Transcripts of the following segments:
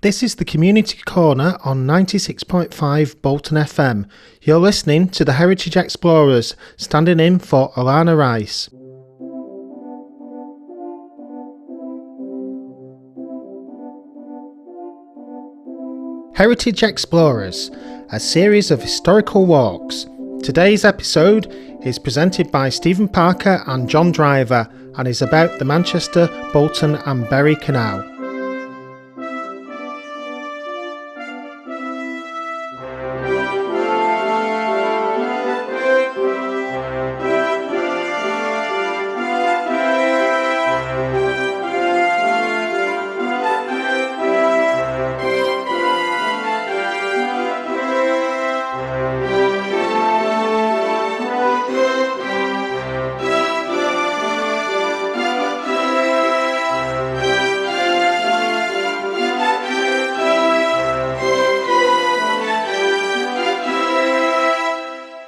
This is the Community Corner on 96.5 Bolton FM. You're listening to the Heritage Explorers, standing in for Alana Rice. Heritage Explorers, a series of historical walks. Today's episode is presented by Stephen Parker and John Driver and is about the Manchester, Bolton and Bury Canal.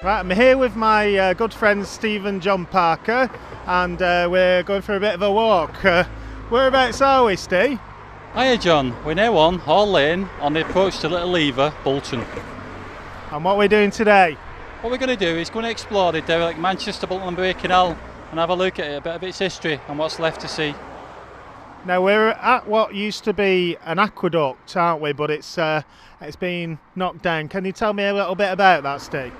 I'm here with my good friend Stephen John Parker, and we're going for a bit of a walk. Whereabouts are we, Steve? Hiya John, we're now on Hall Lane on the approach to Little Lever, Bolton. And what we're doing today? What we're going to do is going to explore the derelict Manchester, Bolton and Bury Canal and have a look at it, a bit of its history and what's left to see. Now we're at what used to be an aqueduct, aren't we? But it's been knocked down. Can you tell me a little bit about that, Steve?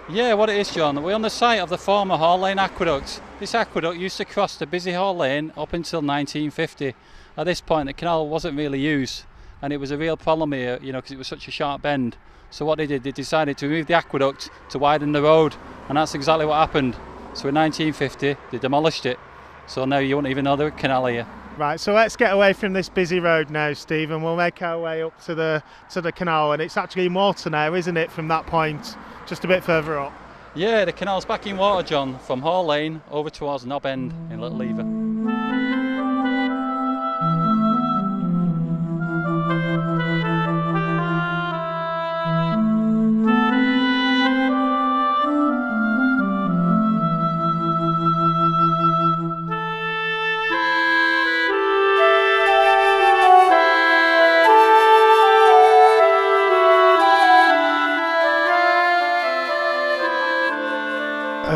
Yeah, what it is, John, we're on the site of the former Hall Lane aqueduct. This aqueduct used to cross the busy Hall Lane up until 1950. At this point the canal wasn't really used and it was a real problem here, because it was such a sharp bend. So what they did, they decided to remove the aqueduct to widen the road, and that's exactly what happened. So in 1950 they demolished it, so now you won't even know the canal here. Right, so let's get away from this busy road now, Steve, and we'll make our way up to the canal, and it's actually in water now, isn't it, from that point? Just a bit further up. Yeah, the canal's back in water, John, from Hall Lane over towards Knob End in Little Lever.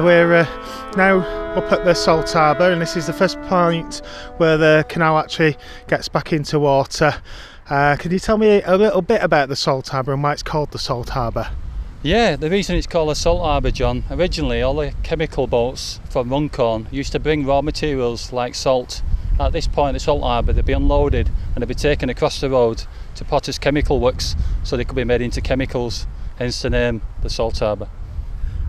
We're now up at the Salt Harbour, and this is the first point where the canal actually gets back into water. Can you tell me a little bit about the Salt Harbour and why it's called the Salt Harbour? Yeah, the reason it's called the Salt Harbour, John, originally all the chemical boats from Runcorn used to bring raw materials like salt. At this point, the Salt Harbour, they'd be unloaded and they'd be taken across the road to Potter's Chemical Works so they could be made into chemicals, hence the name, the Salt Harbour.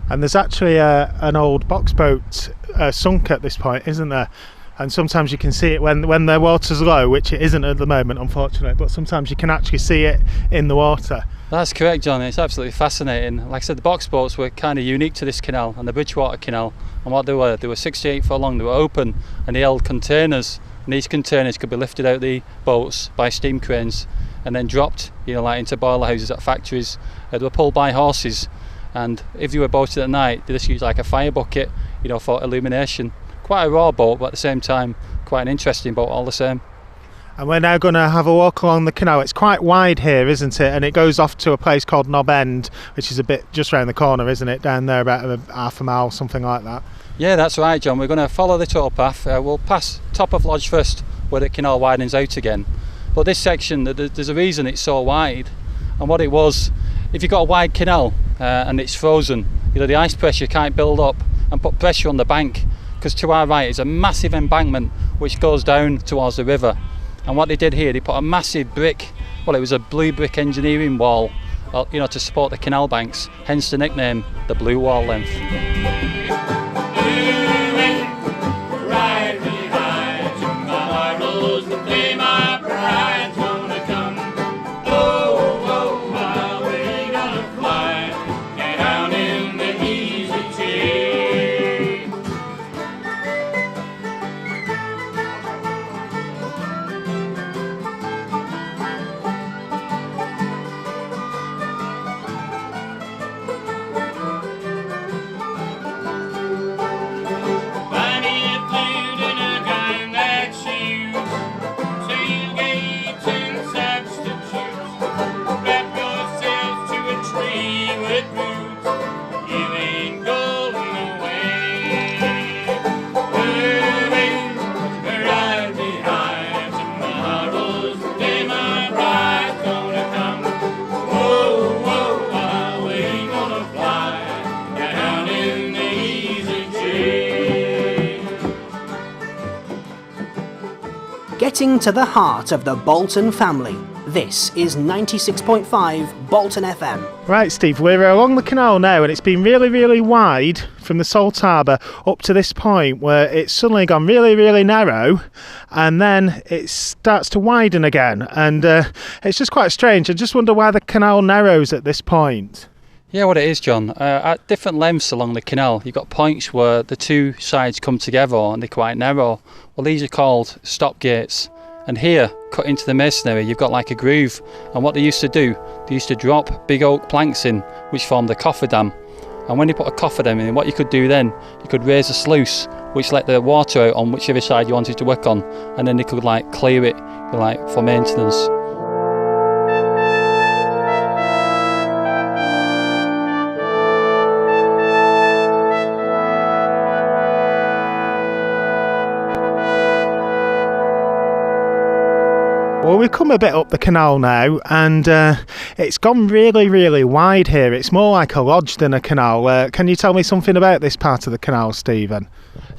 And there's actually an old box boat sunk at this point, isn't there? And sometimes you can see it when the water's low, which it isn't at the moment, unfortunately, but sometimes you can actually see it in the water. That's correct, John. It's absolutely fascinating. Like I said, the box boats were kind of unique to this canal and the Bridgewater Canal. And what they were 68 foot long, they were open and they held containers. And these containers could be lifted out of the boats by steam cranes and then dropped, like into boiler houses at factories. They were pulled by horses. And if you were boated at night, they just used like a fire bucket, for illumination. Quite a raw boat, but at the same time, quite an interesting boat all the same. And we're now going to have a walk along the canal. It's quite wide here, isn't it? And it goes off to a place called Knob End, which is a bit just round the corner, isn't it? Down there, about half a mile, something like that. Yeah, that's right, John. We're going to follow the towpath. We'll pass top of Lodge first, where the canal widens out again. But this section, there's a reason it's so wide. And what it was, if you've got a wide canal and it's frozen, the ice pressure can't build up and put pressure on the bank, because to our right is a massive embankment which goes down towards the river. And what they did here, they put a massive brick, it was a blue brick engineering wall, to support the canal banks, hence the nickname, the Blue Wall Length. Getting to the heart of the Bolton family. This is 96.5 Bolton FM. Right, Steve, we're along the canal now, and it's been really, really wide from the Salt Harbour up to this point where it's suddenly gone really, really narrow, and then it starts to widen again, and it's just quite strange. I just wonder why the canal narrows at this point. Yeah, what it is, John, at different lengths along the canal, you've got points where the two sides come together and they're quite narrow. Well, these are called stop gates. And here, cut into the masonry, you've got like a groove. And what they used to do, they used to drop big oak planks in, which formed the cofferdam. And when you put a cofferdam in, what you could do then, you could raise a sluice, which let the water out on whichever side you wanted to work on. And then they could like clear it, like for maintenance. Well, we've come a bit up the canal now, and it's gone really, really wide here. It's more like a lodge than a canal. Can you tell me something about this part of the canal, Stephen?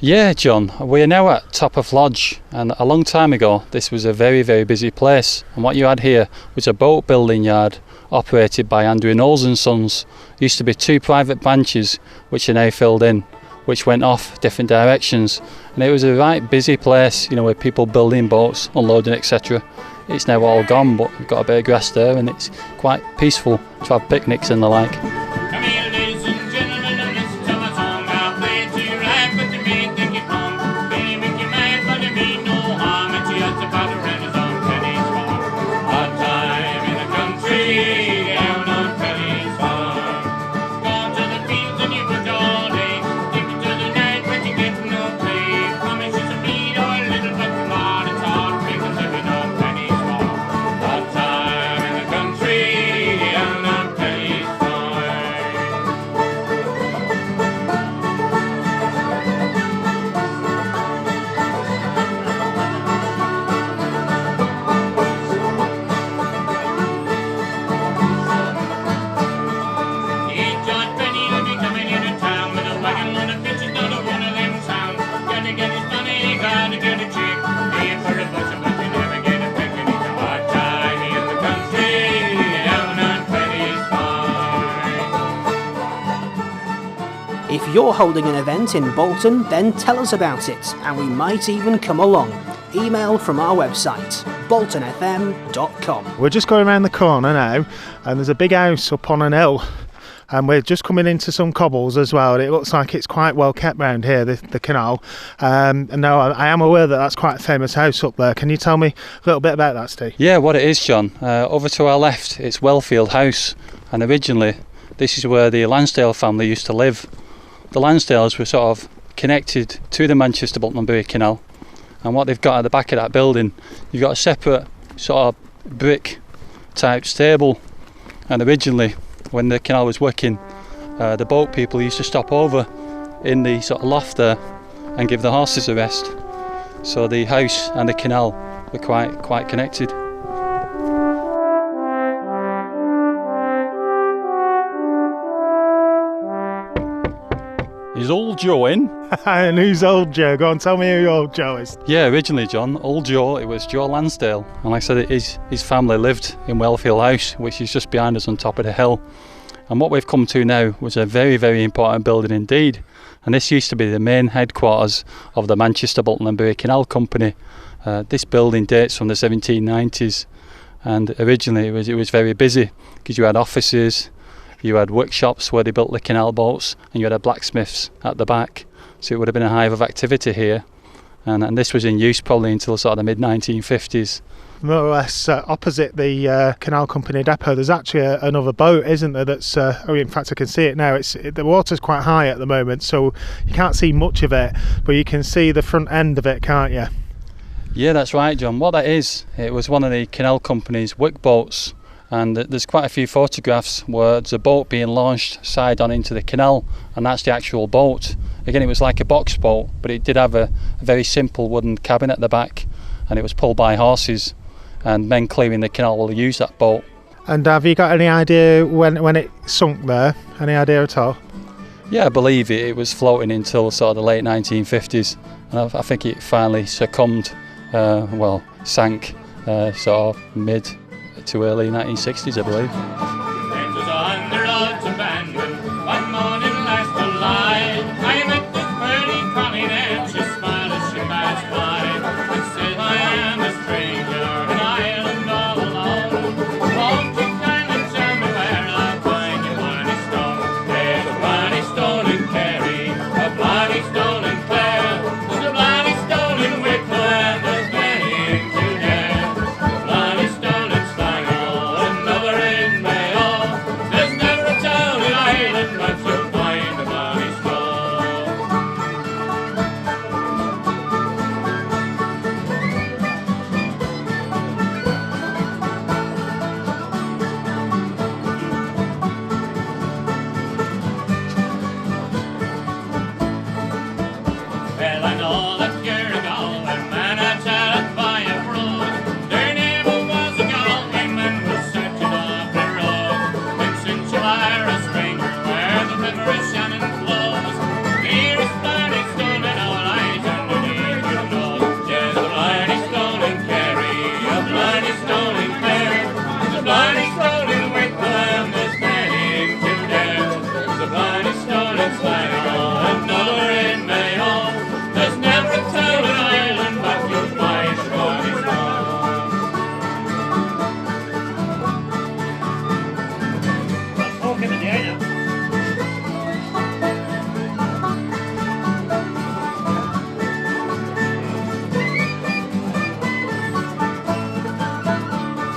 Yeah, John, we are now at top of Lodge, and a long time ago this was a very, very busy place. And what you had here was a boat building yard operated by Andrew Knowles and Sons. There used to be two private branches which are now filled in, which went off different directions, and it was a right busy place, you know, with people building boats, unloading, etc. It's now all gone, but we've got a bit of grass there, and it's quite peaceful to have picnics and the like. Come here, ladies and gentlemen, and listen to my song. I'll play it to you right, but the main thing you come. May make you mad, but it mean no harm. It's just about a Renaissance Penny's farm. Hard time in the country, down on Penny's farm. Go to the fields and you put all day. Take it to the night when you get no play. Promise you some meat or a little bit of lard. It's hard to make a living on Penny's farm. Hard time in the country, down on Penny's farm. Ain't John Penny will be coming into town with a wagon load of bitches, not a one of them sound. Gotta get his money, gotta get a chick. Pay for a bus, but you never get a pick. And it's a hard time in the country, down on Penny's farm. If you're holding an event in Bolton, then tell us about it, and we might even come along. Email from our website, boltonfm.com. We're just going around the corner now, and there's a big house up on an hill, and we're just coming into some cobbles as well, and it looks like it's quite well kept round here, the canal. And now I am aware that that's quite a famous house up there. Can you tell me a little bit about that, Steve? Yeah, what it is, John, over to our left, it's Wellfield House, and originally this is where the Lansdale family used to live. The Lansdales were sort of connected to the Manchester Bolton and Bury Canal, and what they've got at the back of that building, you've got a separate sort of brick type stable. And originally, when the canal was working, the boat people used to stop over in the sort of loft there and give the horses a rest. So the house and the canal were quite connected. Is old Joe in? And who's old Joe? Go on, tell me who old Joe is. Yeah, originally, John, old Joe, it was Joe Lansdale. And like I said, his family lived in Wellfield House, which is just behind us on top of the hill. And what we've come to now was a very, very important building indeed. And this used to be the main headquarters of the Manchester Bolton and Bury Canal Company. This building dates from the 1790s, and originally it was very busy because you had offices, you had workshops where they built the canal boats, and you had a blacksmiths at the back. So it would have been a hive of activity here, and this was in use probably until sort of the mid-1950s. More or less opposite the Canal Company depot, there's actually another boat, isn't there? That's in fact I can see it now. The water's quite high at the moment, so you can't see much of it, but you can see the front end of it, can't you? Yeah, that's right, John. What that is, it was one of the Canal Company's work boats, and there's quite a few photographs where there's a boat being launched side on into the canal, and that's the actual boat. Again, it was like a box boat, but it did have a very simple wooden cabin at the back, and it was pulled by horses, and men clearing the canal will use that boat. And have you got any idea when it sunk there? Any idea at all? Yeah, I believe it was floating until sort of the late 1950s, and I think it finally succumbed, sank sort of mid to early 1960s, I believe. It was on the road to Bandon, one morning last July. I met this pretty Connie and she smiled as she passed by and said, I am a stranger, an island all alone. Won't you kindly tell me where I'll find your bloody stone? There's a bloody stone in Kerry, a bloody stone in Clare, there's a bloody stone in Wicklow, and there's many in Kildare. A bloody stone in Sligo, another in Mayo. There's never a town in Ireland but you'll find a bloody stone. Well, I know that you're a Galway man, I tell it by a road. There never was a Galway man was searching off the road. And since you are a stranger where the river is Shannon flows, there is bloody stone in all eyes underneath your nose. There's a bloody stone in Kerry, a bloody stone in Clare, there's a bloody stone in Wicklow, and there's many in Kildare. There's a bloody stone in Sligo, another in Mayo. There's never a town in Ireland but you'll find a bloody stone. Poke him in the eye now.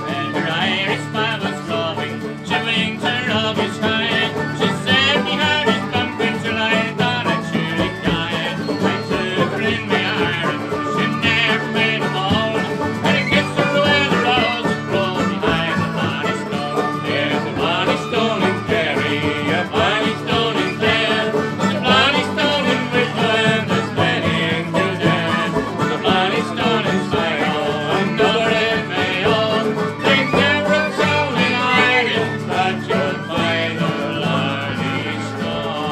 And her Irish smile was glowing, she winked her of his high. She said behind his bumping till I thought I'd surely die. I took her in my arms, she never made a moan, and I kissed her where the roses grow behind the bloody stone. There's a bloody stone in Kerry, a bloody stone in Clare, there's a bloody stone in Wicklow, and there's many in Kildare. There's a bloody stone in Sligo, another in Mayo. There's never a town in Ireland but you'll find a bloody stone.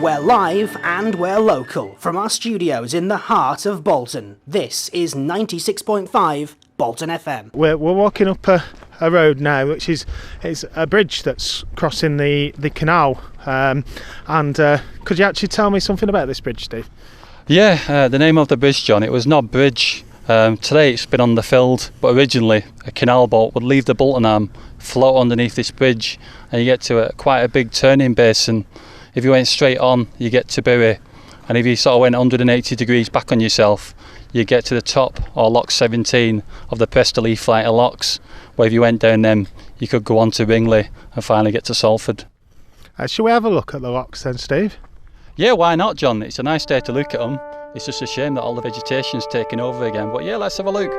We're live and we're local from our studios in the heart of Bolton. This is 96.5 Bolton FM. We're walking up a road now, which is it's a bridge that's crossing the canal. Could you actually tell me something about this bridge, Steve? Yeah, the name of the bridge, John, it was not bridge. Today it's been on the field, but originally a canal boat would leave the Bolton Arm, float underneath this bridge, and you get to quite a big turning basin. If you went straight on, you get to Bury, and if you sort of went 180 degrees back on yourself, you get to the top, or Loch 17 of the Prestoley flight of locks, where if you went down them, you could go on to Ringley and finally get to Salford. Shall we have a look at the locks then, Steve? Yeah, why not, John? It's a nice day to look at them. It's just a shame that all the vegetation's taken over again, but yeah, let's have a look.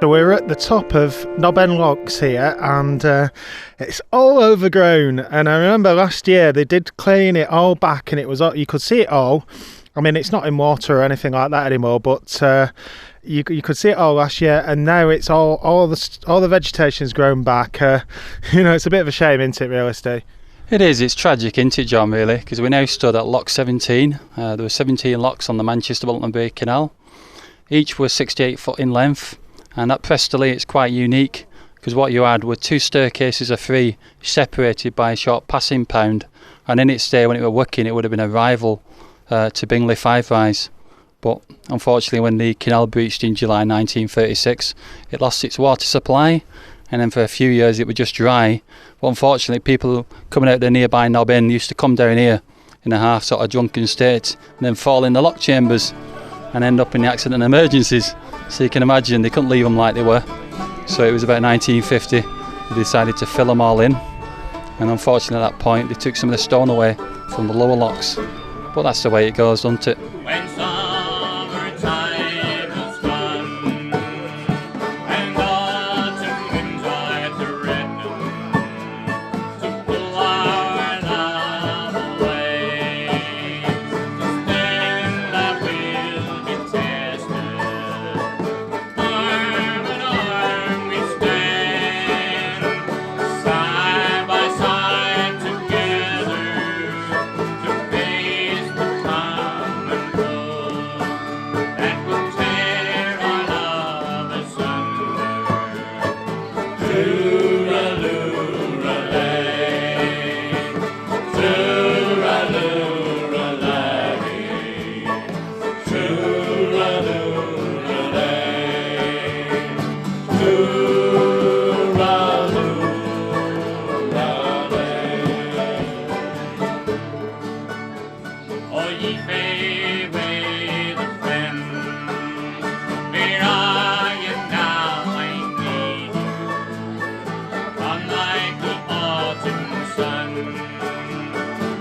So we're at the top of Knob End Locks here, and it's all overgrown. And I remember last year they did clean it all back, and it was you could see it all. I mean, it's not in water or anything like that anymore, but you could see it all last year, and now it's all the vegetation's grown back. It's a bit of a shame, isn't it, really, Steve? It is. It's tragic, isn't it, John? Really, because we now stood at Loch 17. There were 17 locks on the Manchester-Bolton Bay Canal. Each was 68 foot in length. And at Prestoley it's quite unique because what you had were two staircases of three separated by a short passing pound, and in its day when it were working it would have been a rival to Bingley Five Rise. But unfortunately when the canal breached in July 1936 it lost its water supply, and then for a few years it was just dry. But unfortunately people coming out the nearby Knob End used to come down here in a half sort of drunken state and then fall in the lock chambers and end up in the accident and emergencies. So you can imagine they couldn't leave them like they were. So it was about 1950 they decided to fill them all in, and unfortunately at that point they took some of the stone away from the lower locks. But that's the way it goes, doesn't it? When summertime has gone and autumn winds are threatening to pull our love away, then that will be tested arm in arm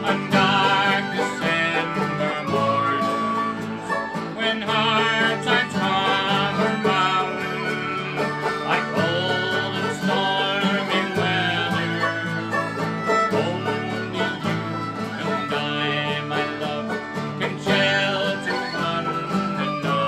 On dark December mornings, when hard times come around, like cold and stormy weather, only you and I, my love, can shelter one another.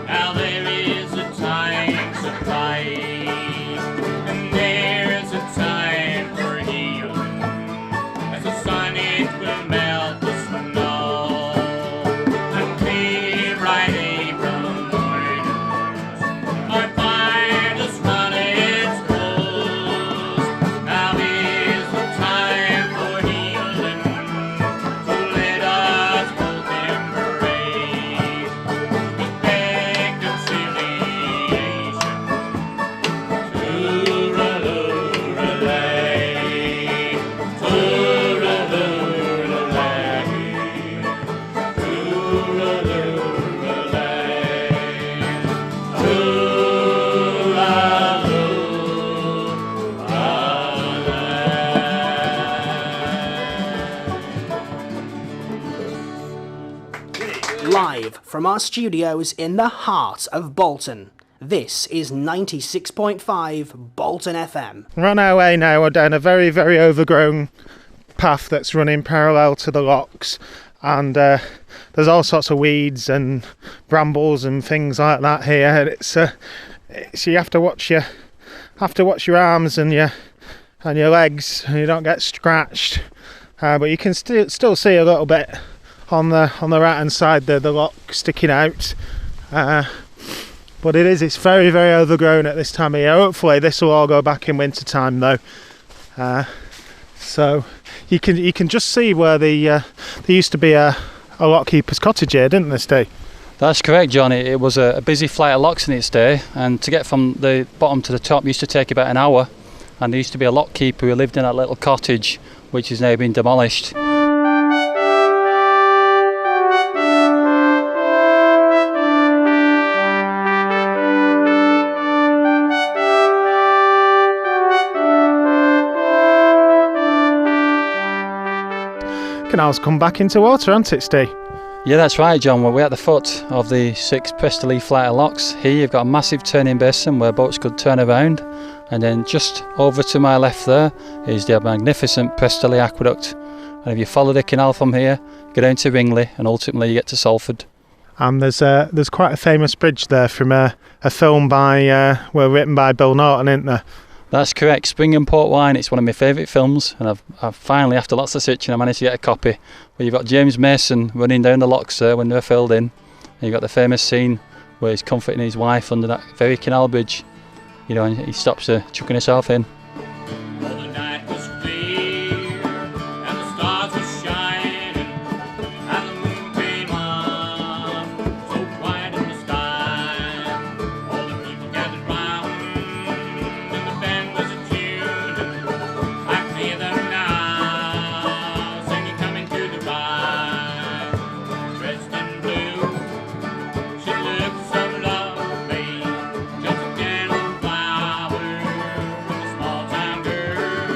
Now there is a time to fight, and there's a time for healing. As the sun it will melt the snow, and clear bright April mornings are fine to run its course. Now is the time for healing, so let us both embrace respect and conciliation. Tooraloo-lay, tooraloo-lay, tooraloo-lay, Live from our studios in the heart of Bolton, this is 96.5 Bolton FM. We're on our way now. We're down a very, very overgrown path that's running parallel to the locks, and there's all sorts of weeds and brambles and things like that here. And it's you have to watch your arms and your legs, and you don't get scratched. But you can still see a little bit on the right hand side the lock sticking out. But it's very, very overgrown at this time of year. Hopefully this will all go back in winter time though. So you can just see where there used to be a lockkeeper's cottage here, didn't there, Steve? That's correct, John. It was a busy flight of locks in its day, and to get from the bottom to the top used to take about an hour. And there used to be a lockkeeper who lived in that little cottage, which has now been demolished. Canal's come back into water, hasn't it, Steve? Yeah, that's right, John. Well, we're at the foot of the 6 Prestoley flight of locks. Here you've got a massive turning basin where boats could turn around, and then just over to my left there is the magnificent Prestoley Aqueduct. And if you follow the canal from here, go down to Ringley, and ultimately you get to Salford. And there's quite a famous bridge there from a film written by Bill Norton, isn't there? That's correct. Spring and Port Wine. It's one of my favourite films, and I've finally, after lots of searching, I managed to get a copy. Where you've got James Mason running down the locks there when they're filled in, and you've got the famous scene where he's comforting his wife under that very canal bridge. You know, and he stops her chucking herself in. Oh, the night was clear, and the stars were shining, and the moon came up, so quiet in the sky. All the people gathered round, and the band was a-tuning. I can hear them now, singing "Coming to the Ride." Dressed in blue, she looked so lovely, just a gentle flower in a small town girl.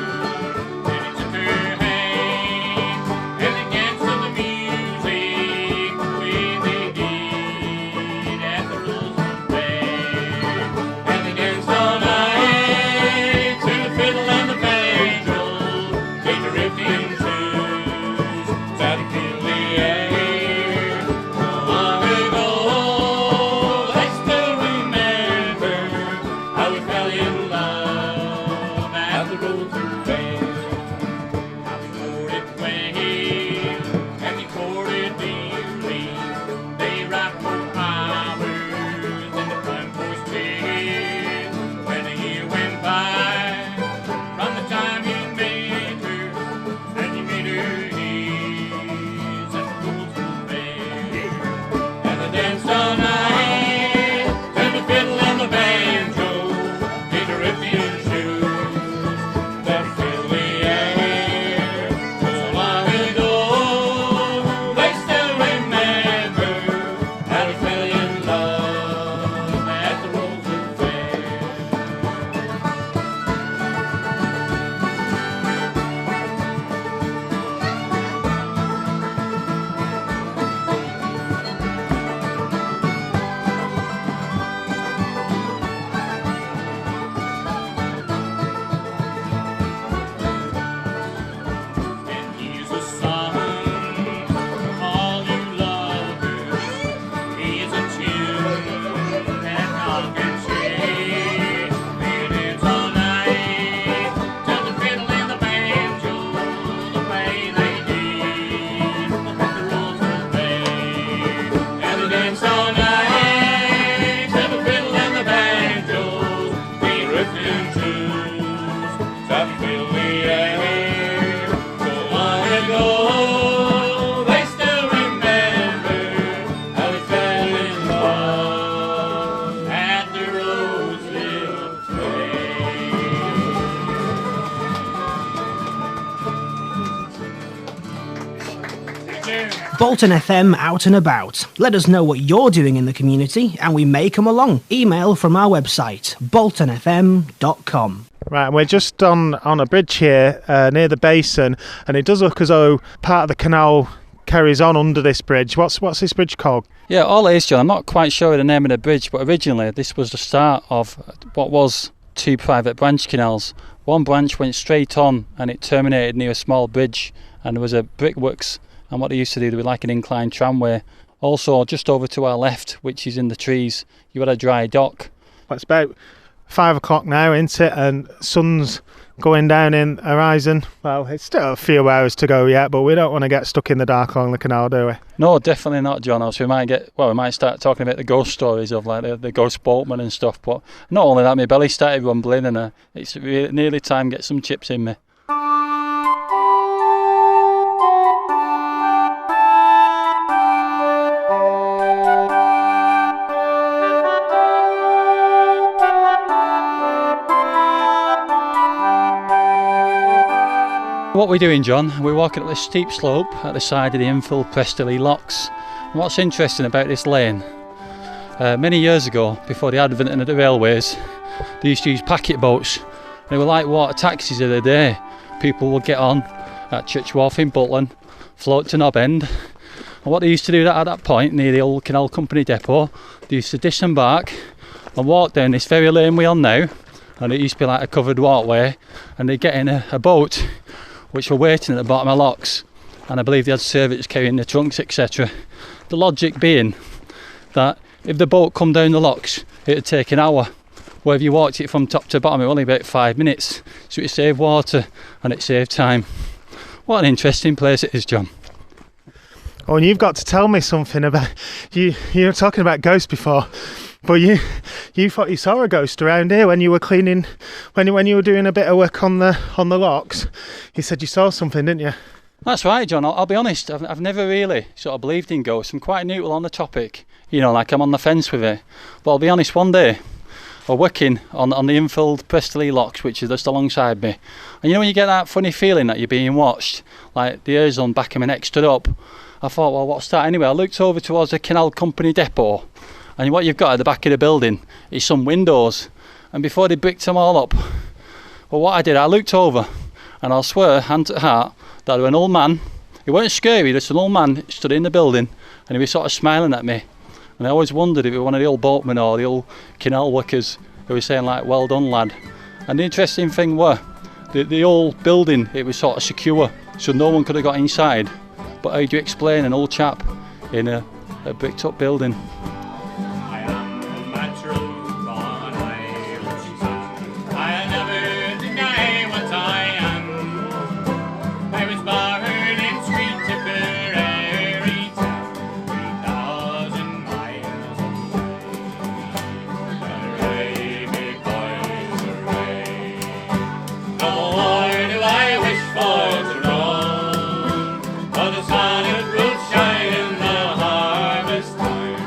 Bolton FM out and about. Let us know what you're doing in the community and we may come along. Email from our website, boltonfm.com. Right, and we're just on a bridge here near the basin, and it does look as though part of the canal carries on under this bridge. What's this bridge called? Yeah, all it is, John, I'm not quite sure of the name of the bridge, but originally this was the start of what was 2 private branch canals. One branch went straight on and it terminated near a small bridge, and there was a brickworks, and what they used to do, they were like an inclined tramway. Also, just over to our left, which is in the trees, you had a dry dock. Well, it's about 5 o'clock now, isn't it? And sun's going down in horizon. Well, it's still a few hours to go yet, but we don't want to get stuck in the dark along the canal, do we? No, definitely not, John. Else we might start talking about the ghost stories of like the ghost boatman and stuff. But not only that, my belly started rumbling, and it's really nearly time to get some chips in me. What we're doing, John, we're walking up this steep slope at the side of the infilled Prestley locks. And what's interesting about this lane, many years ago, before the advent of the railways, they used to use packet boats. They were like water taxis of the day. People would get on at Church Wharf in Bolton, float to Knob End, and what they used to do at that point, near the old Canal Company depot, they used to disembark and walk down this very lane we're on now, and it used to be like a covered walkway, and they'd get in a boat which were waiting at the bottom of locks, and I believe they had servants carrying the trunks, etc. The logic being that if the boat come down the locks, it'd take an hour, where if you walked it from top to bottom, it was only about 5 minutes, so it saved water and it saved time. What an interesting place it is, John. Oh, and you've got to tell me something about you were talking about ghosts before, but you thought you saw a ghost around here when you were cleaning, when you were doing a bit of work on the locks. You said you saw something, didn't you? That's right, John. I'll be honest, I've never really sort of believed in ghosts. I'm quite neutral on the topic, like I'm on the fence with it. But I'll be honest, one day I was working on the infilled Prestley locks, which is just alongside me, and when you get that funny feeling that you're being watched, like the hairs on the back of my neck stood up, I thought, well, what's that? Anyway, I looked over towards the Canal Company depot, and what you've got at the back of the building is some windows, and before they bricked them all up, well, what I did, I looked over, and I'll swear, hand to heart, that there was an old man. He weren't scary, just an old man stood in the building, and he was sort of smiling at me, and I always wondered if it was one of the old boatmen or the old canal workers who was saying like, well done lad. And the interesting thing was, the old building, it was sort of secure, so no one could have got inside. But how do you explain an old chap in a bricked up building? I am a natural born Irish son. I'll never deny what I am. I was born in sweet Tipperary town, 3,000 miles away. Hooray, big boys, hooray. No more do I wish for to roam, for the sun it will shine in the harvest time.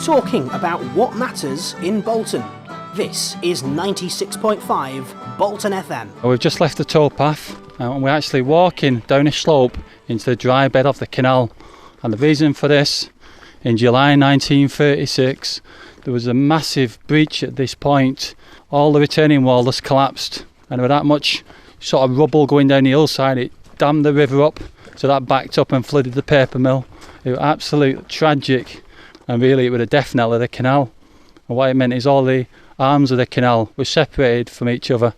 talking about what matters in Bolton. This is 96.5 Bolton FM. We've just left the towpath and we're actually walking down a slope into the dry bed of the canal. And the reason for this, in July 1936, there was a massive breach at this point. All the retaining wall has collapsed, and with that much sort of rubble going down the hillside, it dammed the river up, so that backed up and flooded the paper mill. It was absolutely tragic, and really it was a death knell of the canal. And what it meant is all the arms of the canal were separated from each other,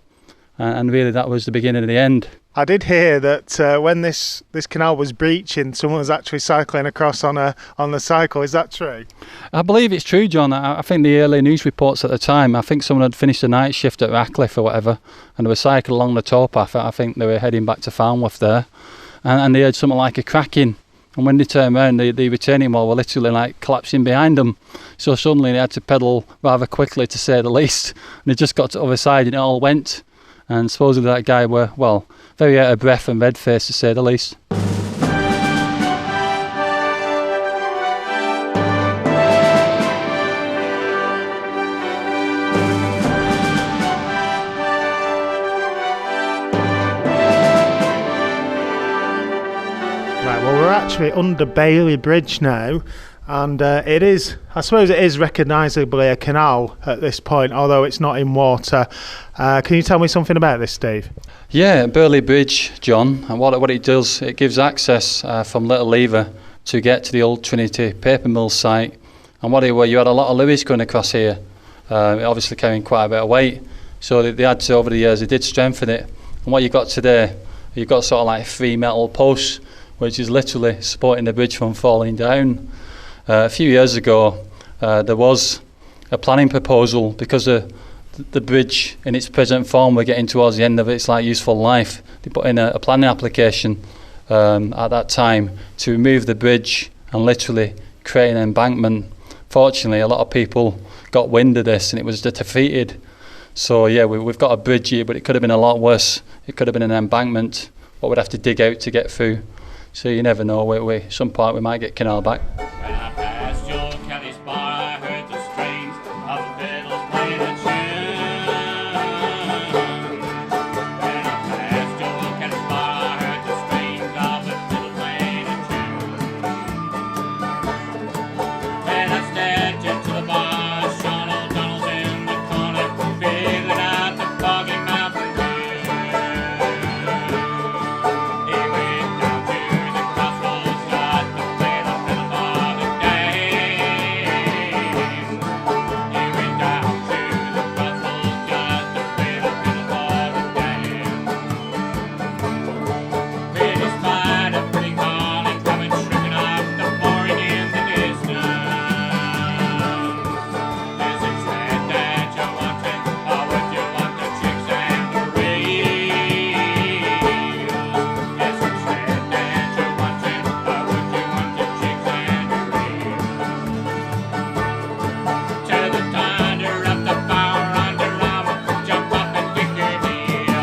and really that was the beginning of the end. I did hear that when this canal was breaching, someone was actually cycling across on the cycle. Is that true? I believe it's true, John. I think the early news reports at the time, I think someone had finished a night shift at Radcliffe or whatever, and they were cycling along the towpath. I think they were heading back to Farnworth there, and they heard something like a cracking. And when they turned around, the retaining wall were literally like collapsing behind them. So suddenly they had to pedal rather quickly, to say the least. And they just got to the other side and it all went. And supposedly that guy were, well, very out of breath and red-faced, to say the least. Right, well, we're actually under Bailey Bridge now, and it is, I suppose it is recognisably a canal at this point, although it's not in water. Can you tell me something about this, Steve? Yeah, Bailey Bridge, John, and what it does, it gives access from Little Lever to get to the old Trinity paper mill site. And what it were, you had a lot of lorries going across here, obviously carrying quite a bit of weight. So they had to, over the years, they did strengthen it. And what you got today, you've got sort of like 3 metal posts, which is literally supporting the bridge from falling down. A few years ago, there was a planning proposal because the bridge in its present form, we're getting towards the end of its useful life. They put in a planning application at that time to remove the bridge and literally create an embankment. Fortunately, a lot of people got wind of this and it was defeated. So yeah, we've got a bridge here, but it could have been a lot worse. It could have been an embankment, what we'd have to dig out to get through. So you never know, at some point we might get Canal back. When I passed your Kelly's bar, I heard the strings of the fiddles playing a tune. When I passed your Kelly's bar, I heard the strings of the fiddles playing a tune. When I stepped into the bar, Sean O'Donnell's in the corner, feeling out the foggy mountain view. He went down to the crossroads just to play the fiddle for the dame. He went down to the crossroads just to play the fiddle for the dame. Pretty spider, pretty calling, coming shrieking up the pouring in the distance. Is it sad that you're wanting, or would you want the chicks and the reels? Is it sad that you're wanting, or would you want the chicks and the reels? To the thunder of the power under armor, jump up and kick your heel.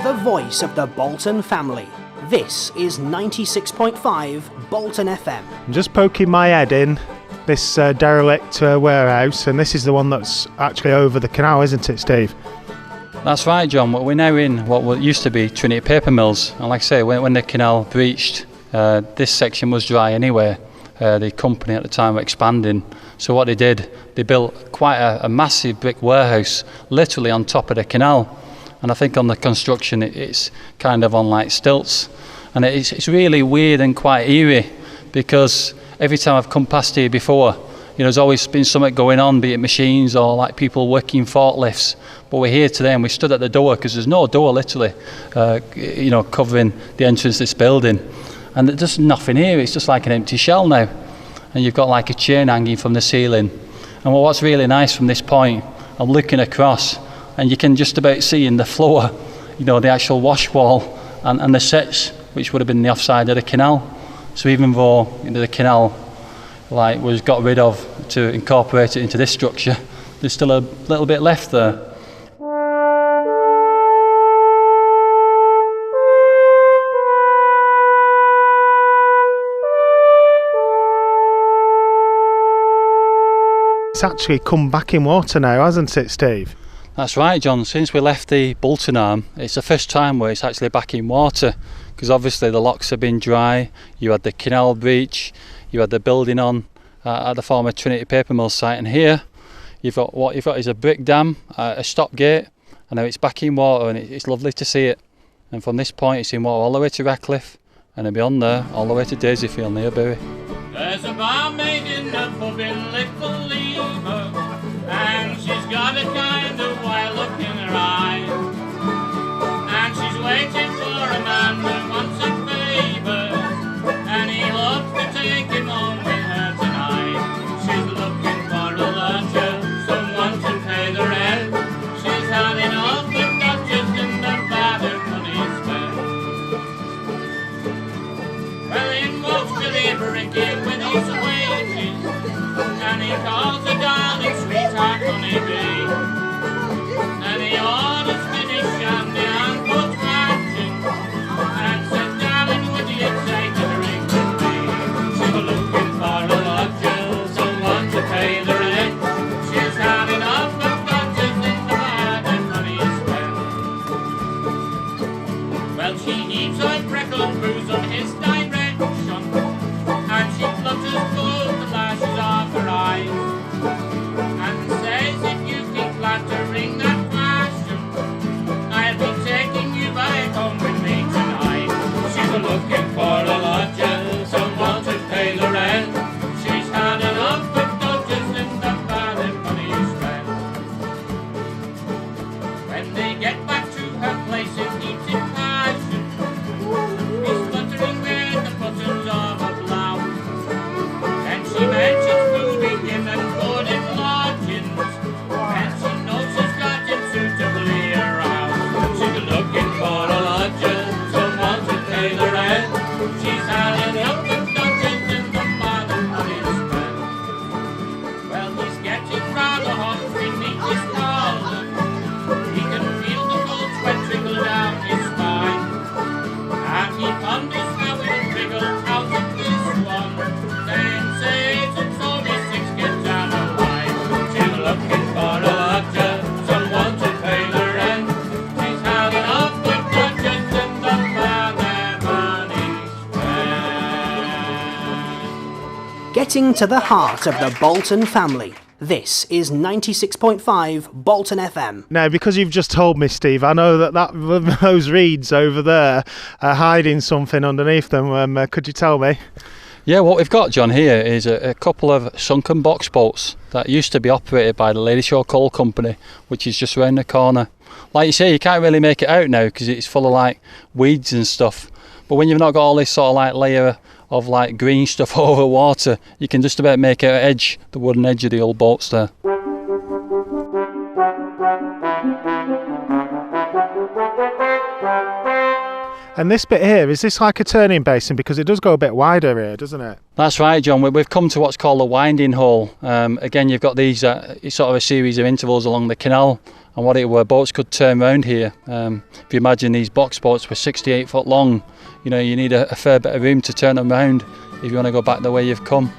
The voice of the Bolton family. This is 96.5 Bolton FM. I'm just poking my head in this derelict warehouse, and this is the one that's actually over the canal, isn't it, Steve? That's right, John. We're now in what used to be Trinity Paper Mills. And like I say, when the canal breached, this section was dry anyway. The company at the time were expanding. So what they did, they built quite a massive brick warehouse literally on top of the canal. And I think on the construction, it's kind of on like stilts. And it's really weird and quite eerie, because every time I've come past here before, there's always been something going on, be it machines or like people working forklifts. But we're here today and we stood at the door, because there's no door literally, covering the entrance to this building. And there's just nothing here, it's just like an empty shell now. And you've got like a chain hanging from the ceiling. And what's really nice from this point, I'm looking across and you can just about see in the floor, the actual wash wall and the sets, which would have been the offside of the canal. So even though the canal was got rid of to incorporate it into this structure, there's still a little bit left there. it's actually come back in water now, hasn't it, Steve? That's right, John. Since we left the Bolton arm, it's the first time where it's actually back in water, because obviously the locks have been dry. You had the Canal breach, you had the building on at the former Trinity Paper Mill site, and here what you've got is a brick dam, a stop gate, and now it's back in water, and it's lovely to see it. And from this point it's in water all the way to Radcliffe, and then beyond there all the way to Daisyfield near Bury. There's a barmaid in the pub in Little Lever, and she's got a kind of wild look in her eye, and she's waiting for a man who wants a favour, and he loves to take him home with her tonight. She's looking for a lodger, someone to pay the rent. She's had enough of dodgers and the bad her money spent. Well, in walks Billy Bricky with his wages, and he calls her darling sweetheart honeybee, and he orders finish shandy and puts matching, and says, darling, would you take a drink with me? She's looking for a lodger, someone to pay the rent. She's had enough of dodgers in the bad and money spent. Well, she heaves her freckled bosom his direction, and she flutters both the lashes off her eyes, and says, if you think flattering that fashion, I'll be taking you back home with me tonight. She's looking for a lodger, someone to pay the rent. She's had enough of dodgers in the bad and money spent. When they get back to her place in heat in passion, he's fluttering with the buttons of her blouse, and she mentions moving him and board in lodgings, and she knows she's got him suitably aroused. She's looking for a lodger, someone to pay the rent. She's had enough of dodgers in the bad and money spent. Well, he's getting rather hot beneath his collar. He can feel the cold sweat trickle down his spine, and he ponders how he'll wriggle out of this one, then says it's only 6 kids and a wife. She's looking for a lodger, someone to pay the rent. She's had enough of dodgers in the bad and money spent. Getting to the heart of the Bolton family. This is 96.5 Bolton FM. Now, because you've just told me, Steve, I know that those reeds over there are hiding something underneath them. Could you tell me? Yeah, what we've got, John, here is a couple of sunken box boats that used to be operated by the Ladyshaw Coal Company, which is just round the corner. Like you say, you can't really make it out now because it's full of like weeds and stuff, but when you've not got all this sort of like layer of like green stuff over water, you can just about make out the wooden edge of the old boats there. And this bit here, is this like a turning basin? Because it does go a bit wider here, doesn't it? That's right, John. We've come to what's called a winding hole. Again, you've got these it's sort of a series of intervals along the canal, and what it were, boats could turn round here. If you imagine these box boats were 68 foot long, you know, you need a fair bit of room to turn them round if you want to go back the way you've come.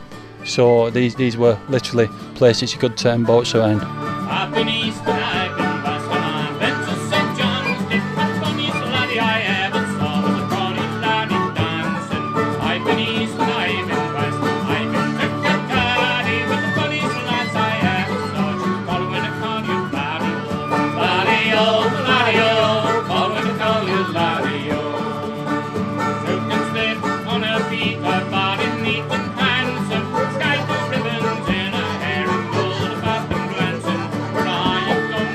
So these were literally places you could turn boats around. I've been east and I've been west and I've been to St. John's. Different funniest laddie I ever saw was a brawny laddie dancing. I've been east and I've been west. I've been to Kirkcaldy with the funniest lads I ever saw. Just following a call you laddie-o, laddie-o, following a call you laddie-o. Silk and slip on her feet, her body neat and handsome. Sky blue ribbons in her hair and gold, fast and glancing. Where are you come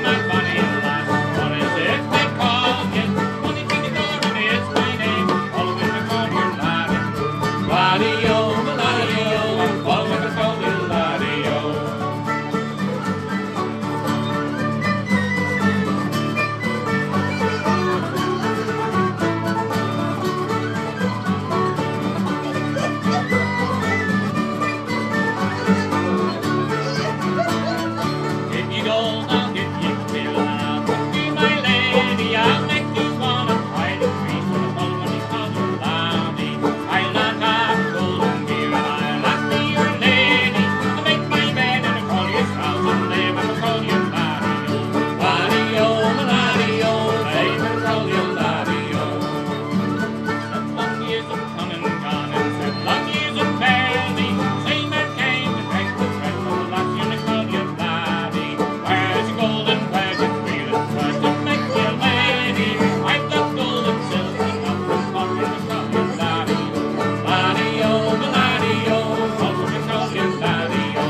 control you, laddie-o, laddie-o, they control you, laddie-o. And long years have come and gone, and said long years have failed me. Same man came to break the thread from the last unicorn, you laddie. Where's your gold and where's your queen? And try to make me a lady. I've got gold and silver enough from foreign control you, laddie-o, laddie-o, laddie-o, foreign control you, laddie-o.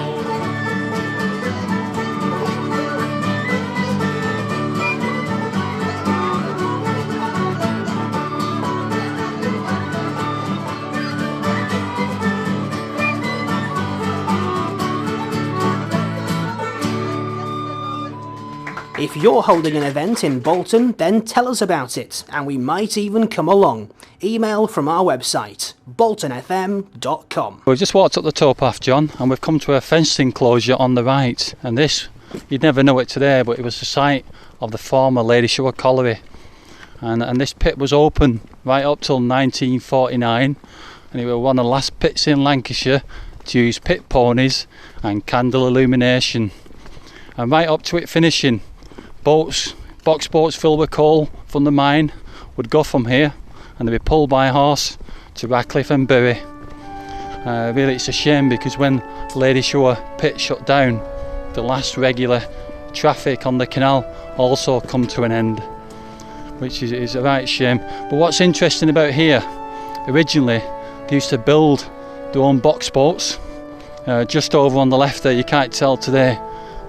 If you're holding an event in Bolton, then tell us about it, and we might even come along. Email from our website, boltonfm.com. We've just walked up the towpath, John, and we've come to a fenced enclosure on the right. And this, you'd never know it today, but it was the site of the former Lady Shower Colliery. And this pit was open right up till 1949, and it was one of the last pits in Lancashire to use pit ponies and candle illumination. And right up to it finishing, boats, box boats filled with coal from the mine would go from here, and they'd be pulled by a horse to Radcliffe and Bury. Really, it's a shame, because when Lady Shower pit shut down, the last regular traffic on the canal also come to an end, which is a right shame. But what's interesting about here, originally they used to build their own box boats, just over on the left there. You can't tell today,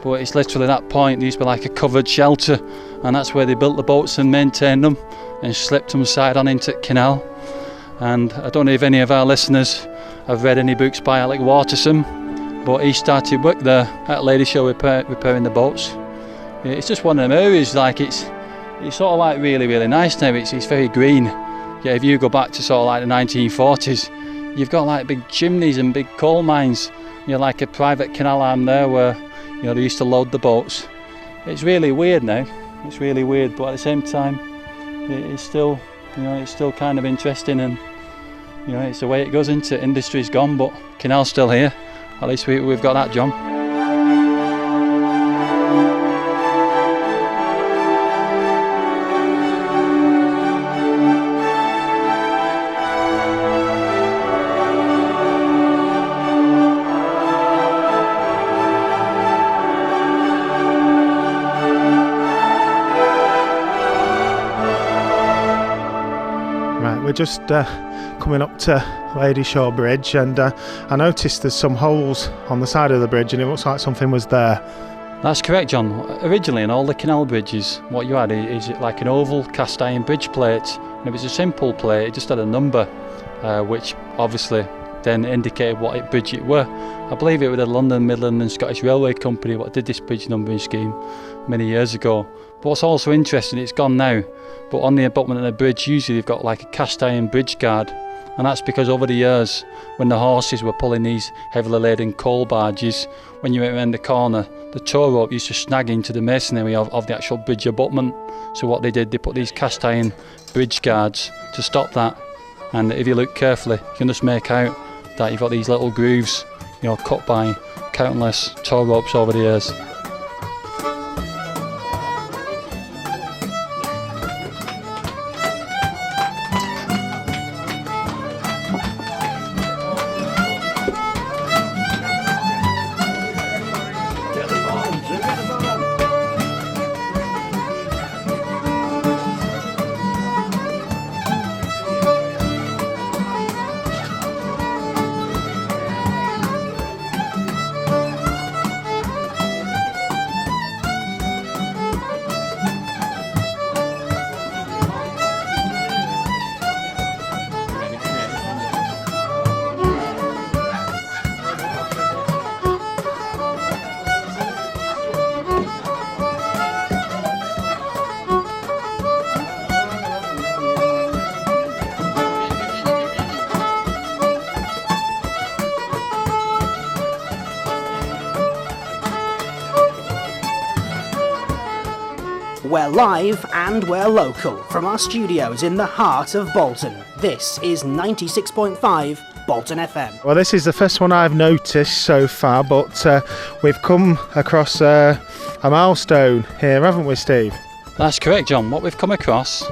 but it's literally that point. There used to be like a covered shelter, and that's where they built the boats and maintained them and slipped them side on into Canal. And I don't know if any of our listeners have read any books by Alec Waterson, but he started work there at Lady Show repairing the boats. It's just one of them areas, like it's sort of like really nice now. It's very green. Yeah, if you go back to sort of like the 1940s, you've got like big chimneys and big coal mines. You know, like a private canal arm there where, you know, they used to load the boats. It's really weird now. It's really weird, but at the same time, it's still, you know, it's still kind of interesting, and you know, it's the way it goes into industry's gone, but Canal's still here. At least we've got that, John. We're just coming up to Lady Show Bridge, and I noticed there's some holes on the side of the bridge, and it looks like something was there. That's correct, John. Originally in all the canal bridges, what you had is like an oval cast iron bridge plate, and it was a simple plate. It just had a number, which obviously then indicated what bridge it were. I believe it was the London, Midland and Scottish Railway Company what did this bridge numbering scheme many years ago. But what's also interesting, it's gone now, but on the abutment of the bridge usually they've got like a cast iron bridge guard, and that's because over the years when the horses were pulling these heavily laden coal barges, when you went around the corner, the tow rope used to snag into the masonry of the actual bridge abutment. So what they did, they put these cast iron bridge guards to stop that. And if you look carefully, you can just make out that you've got these little grooves, you know, cut by countless tow ropes over the years. We're live and we're local from our studios in the heart of Bolton. This is 96.5 Bolton FM. Well, this is the first one I've noticed so far, but we've come across a milestone here, haven't we, Steve? That's correct, John. What we've come across,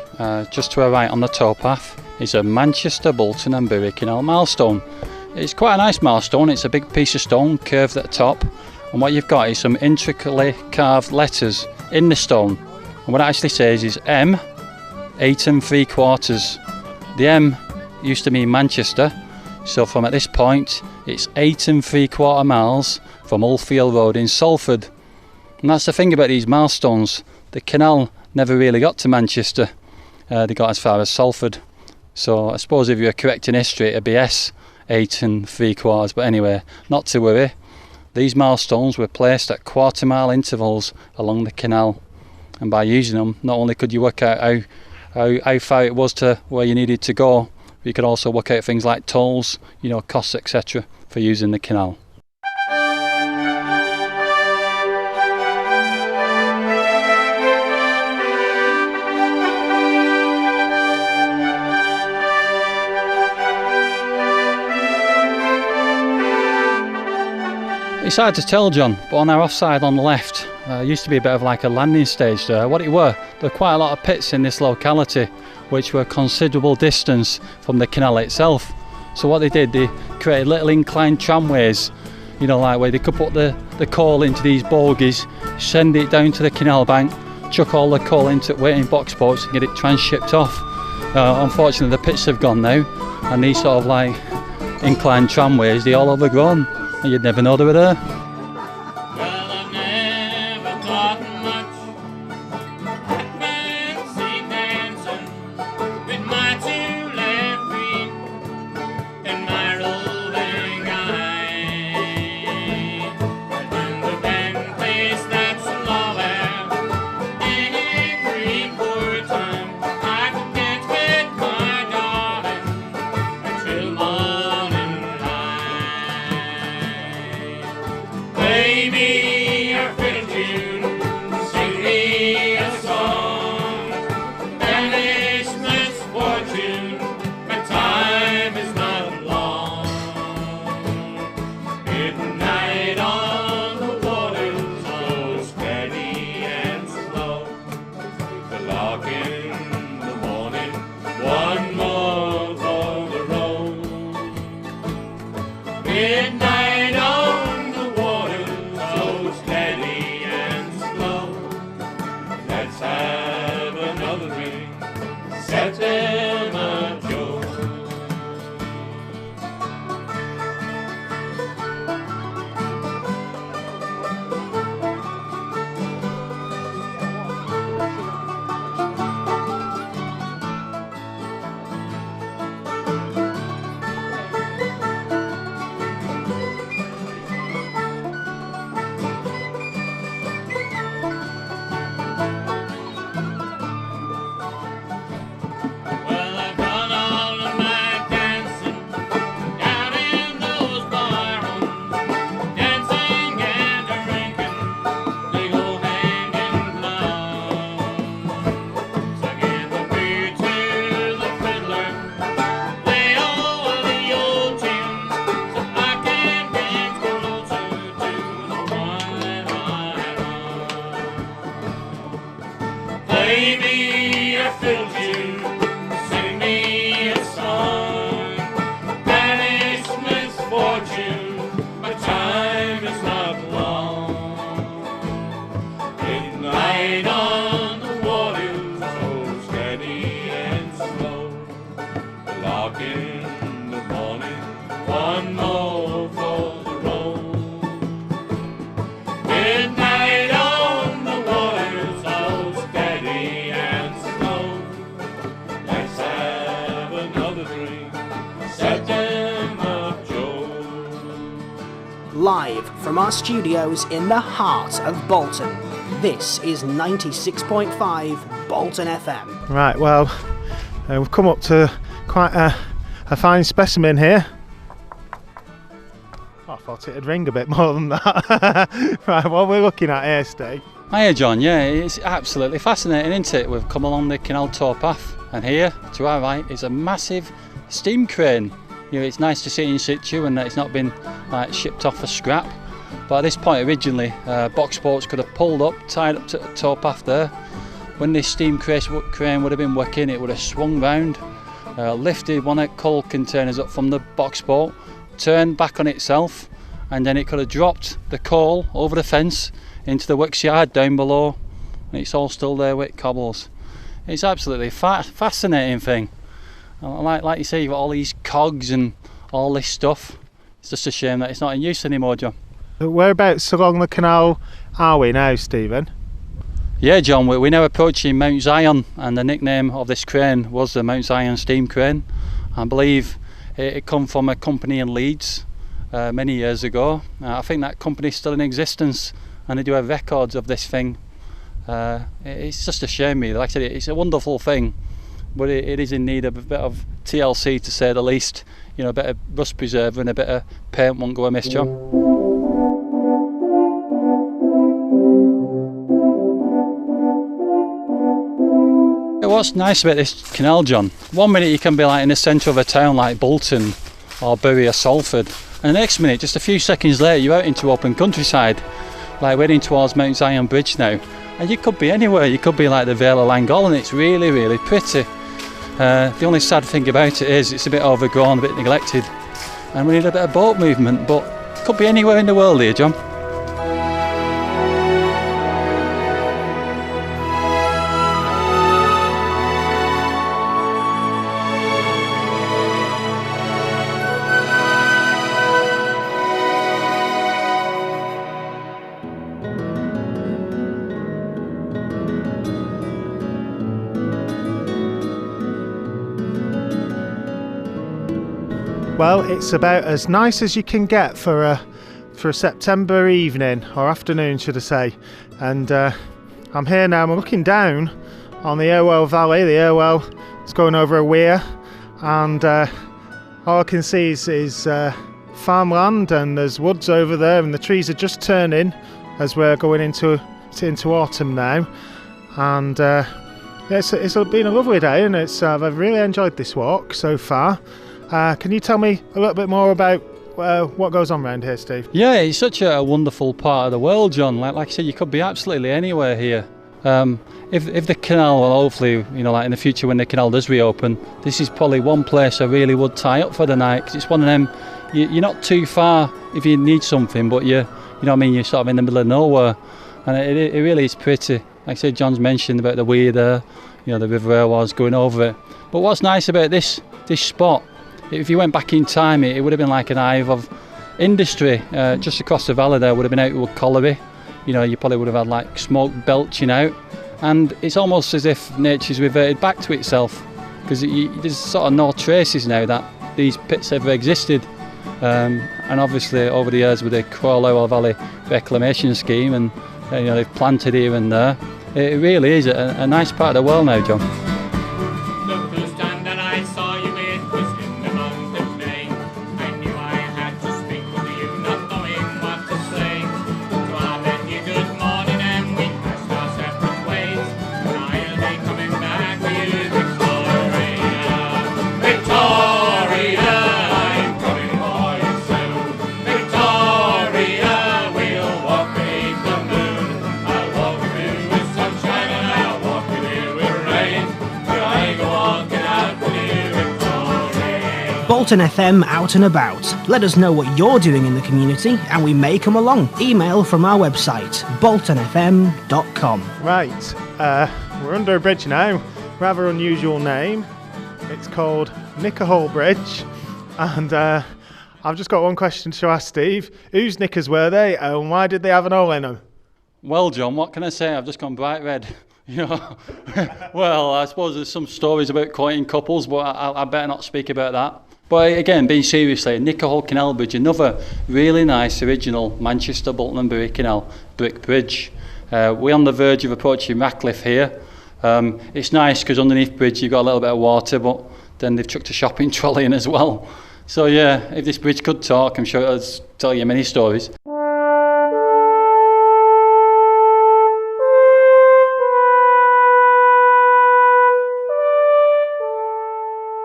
just to our right on the towpath, is a Manchester, Bolton and Bury Canal milestone. It's quite a nice milestone. It's a big piece of stone curved at the top, and what you've got is some intricately carved letters in the stone, and what it actually says is M 8 3/4. The M used to mean Manchester, so from at this point it's 8 3/4 miles from Oldfield Road in Salford. And that's the thing about these milestones, the canal never really got to Manchester, they got as far as Salford. So I suppose if you were correct in history it'd be S 8 3/4, but anyway, not to worry. These milestones were placed at quarter-mile intervals along the canal, and by using them, not only could you work out how far it was to where you needed to go, but you could also work out things like tolls, costs, etc. for using the canal. It's hard to tell, John, but on our offside on the left used to be a bit of like a landing stage there. What it were, there were quite a lot of pits in this locality which were considerable distance from the canal itself. So what they did, they created little inclined tramways, like where they could put the coal into these bogies, send it down to the canal bank, chuck all the coal into waiting box boats and get it transshipped off. Unfortunately the pits have gone now, and these sort of like inclined tramways, they're all overgrown. You'd never know they were there. Well, I never thought much at fancy dancing with my two left feet and my roving eye. But when the band plays that slow every poor time, I could dance with my darling until morning light. Baby, I feel you, sing me a song, banish misfortune, my time is not long. Midnight on the waters, so steady and slow, the lock in the morning, one more for the road. Midnight on the water, so steady and slow. Let's have another drink, set them a joke. Well, I've done all of my dancing down in those barrooms. Dancing and drinking, they go hand in glove. Singing the beer to the fiddler, play all the old tunes, so I can dance closer to the one that I love. Play me a fiddle tune, sing me a song, banish misfortune, my time is not long. Midnight on the waters, so steady and slow, the lock in the morning, one more for the road. Midnight on the waters, so steady and slow. Let's have another drink, set them up, Joe. Live from our studios in the heart of Bolton, this is 96.5 Bolton FM. Right, well, we've come up to quite a fine specimen here. I thought it'd ring a bit more than that. Right, what we're looking at here, Steve. Hiya, John. Yeah, it's absolutely fascinating, isn't it? We've come along the canal towpath, and here to our right is a massive steam crane. it's nice to see it in situ and that it's not been like shipped off for scrap. But at this point originally, box boats could have pulled up, tied up to the towpath there. When this steam crane would have been working, it would have swung round, lifted one of the coal containers up from the box boat, turned back on itself, and then it could have dropped the coal over the fence into the works yard down below, and it's all still there with cobbles. It's absolutely fascinating thing. Like you say, you've got all these cogs and all this stuff. It's just a shame that it's not in use anymore, John. Whereabouts along the canal are we now, Stephen? Yeah, John, we're now approaching Mount Zion, and the nickname of this crane was the Mount Zion steam crane. I believe it come from a company in Leeds many years ago. I think that company's still in existence, and they do have records of this thing. It's just a shame, really. Like I said, it's a wonderful thing, but it is in need of a bit of TLC, to say the least. A bit of rust preserver and a bit of paint won't go amiss, John. What's nice about this canal, John, 1 minute you can be like in the centre of a town like Bolton or Bury or Salford, and the next minute, just a few seconds later, you're out into open countryside, like heading towards Mount Zion Bridge now, and you could be anywhere. You could be like the Vale of Langall, and it's really, really pretty. The only sad thing about it is it's a bit overgrown, a bit neglected, and we need a bit of boat movement, but it could be anywhere in the world here, John. Well, it's about as nice as you can get for a September evening, or afternoon should I say, and I'm here now. I'm looking down on the Irwell Valley. The Irwell is going over a weir, and all I can see is farmland, and there's woods over there, and the trees are just turning as we're going into autumn now. And it's been a lovely day, and I've really enjoyed this walk so far. Can you tell me a little bit more about what goes on around here, Steve? Yeah, it's such a wonderful part of the world, John. Like I said, you could be absolutely anywhere here. If the canal, well, hopefully, like in the future when the canal does reopen, this is probably one place I really would tie up for the night, because it's one of them, you're not too far if you need something, but you're sort of in the middle of nowhere, and it really is pretty. Like I said, John's mentioned about the weir there, the River Irwell's going over it. But what's nice about this spot, if you went back in time, it would have been like an hive of industry. Just across the valley there would have been Outwood Colliery. You probably would have had like smoke belching out, and it's almost as if nature's reverted back to itself, because there's sort of no traces now that these pits ever existed. And obviously over the years with the Irwell Valley Reclamation Scheme, and they've planted here and there, it really is a nice part of the world now, John. Bolton FM out and about. Let us know what you're doing in the community and we may come along. Email from our website, boltonfm.com. Right, we're under a bridge now. Rather unusual name. It's called Nickerhole Bridge, and I've just got one question to ask Steve. Whose knickers were they, and why did they have an hole in them? Well, John, what can I say? I've just gone bright red. Well, I suppose there's some stories about courting couples, but I better not speak about that. But again, being seriously, Nickerhole Canal Bridge, another really nice original Manchester, Bolton and Bury Canal brick bridge. We're on the verge of approaching Radcliffe here. It's nice because underneath the bridge you've got a little bit of water, but then they've chucked a shopping trolley in as well. So yeah, if this bridge could talk, I'm sure it would tell you many stories.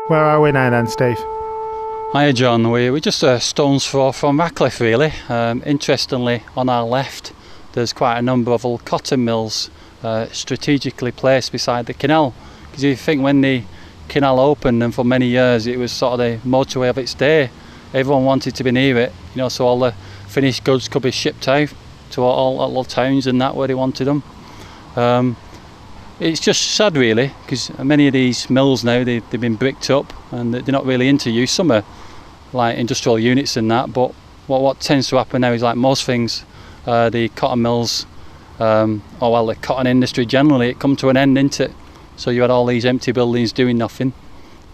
Where are we now then, Steve? Hiya John, we're just a stone's throw from Radcliffe really. Interestingly, on our left there's quite a number of old cotton mills strategically placed beside the canal. Because you think when the canal opened, and for many years it was sort of the motorway of its day, everyone wanted to be near it, you know, so all the finished goods could be shipped out to all little towns and that where they wanted them. It's just sad really, because many of these mills now they've been bricked up and they're not really into use. Some are like industrial units and that, but what tends to happen now is, like most things, the cotton mills, the cotton industry generally, it come to an end, isn't it? So you had all these empty buildings doing nothing,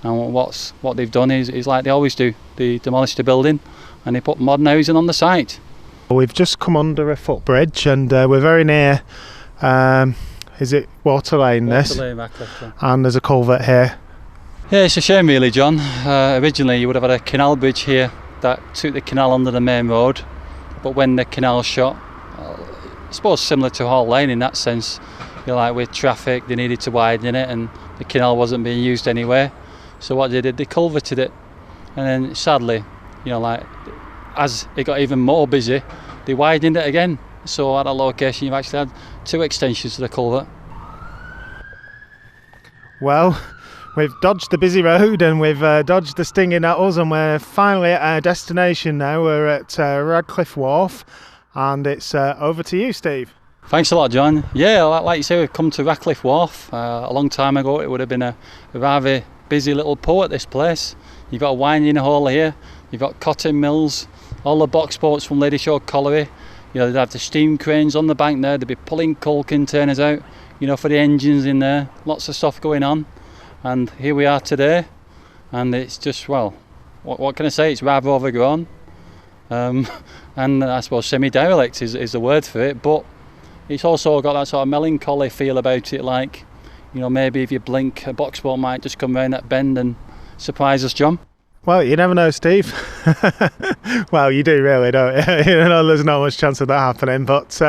and what they've done is like they always do, they demolished the building and they put modern housing on the site. We've just come under a footbridge and we're very near, is it Water Lane this? Water Lane, Radcliffe, yeah. And there's a culvert here. Yeah, it's a shame really, John. Originally you would have had a canal bridge here that took the canal under the main road, but when the canal shut, I suppose similar to Hall Lane in that sense, you know, like with traffic they needed to widen it and the canal wasn't being used anyway, so what they did, they culverted it, and then sadly, you know, like as it got even more busy, they widened it again, so at a location you've actually had 2 extensions to the culvert. Well, we've dodged the busy road and we've dodged the stinging nettles, and we're finally at our destination now. We're at Radcliffe Wharf, and it's over to you, Steve. Thanks a lot, John. Yeah, like you say, we've come to Radcliffe Wharf. A long time ago it would have been a rather busy little port, this place. You've got a winding hall here, you've got cotton mills, all the box boats from Lady Shore Colliery. You know, they'd have the steam cranes on the bank there, they'd be pulling coal containers out, you know, for the engines in there. Lots of stuff going on. And here we are today, and it's just, well, what can I say, it's rather overgrown, and I suppose semi-derelict is the word for it, but it's also got that sort of melancholy feel about it, like, you know, maybe if you blink a box boat might just come round that bend and surprise us, John. Well, you never know, Steve. Well, you do really, don't you? You know, there's not much chance of that happening, but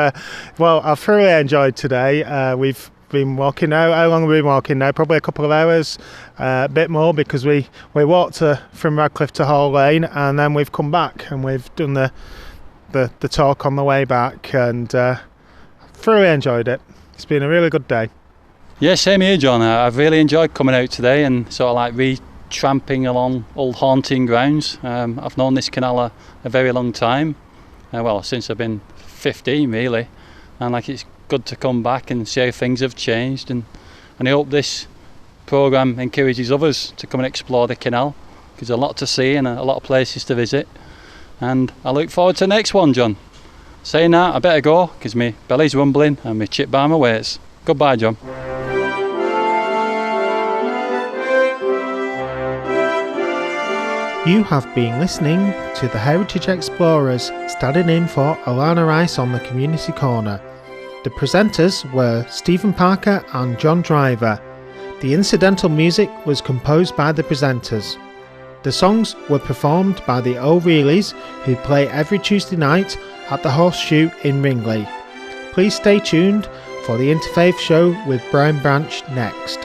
well, I've thoroughly enjoyed today. We've been walking now. How long have we been walking now? Probably a couple of hours, a bit more, because we walked from Radcliffe to Hall Lane, and then we've come back and we've done the talk on the way back, and thoroughly enjoyed it. It's been a really good day. Yeah, same here, John. I've really enjoyed coming out today and sort of like tramping along old haunting grounds. I've known this canal a very long time, well, since I've been 15 really, and like it's good to come back and see how things have changed, and I hope this programme encourages others to come and explore the canal, because there's a lot to see and a lot of places to visit, and I look forward to the next one, John. Saying that, I better go because my belly's rumbling and my chip bar waits. Goodbye, John. You have been listening to the Heritage Explorers, standing in for Alana Rice on the Community Corner. The presenters were Stephen Parker and John Driver. The incidental music was composed by the presenters. The songs were performed by the O'Reillys, who play every Tuesday night at the Horseshoe in Ringley. Please stay tuned for the Interfaith Show with Brian Branch next.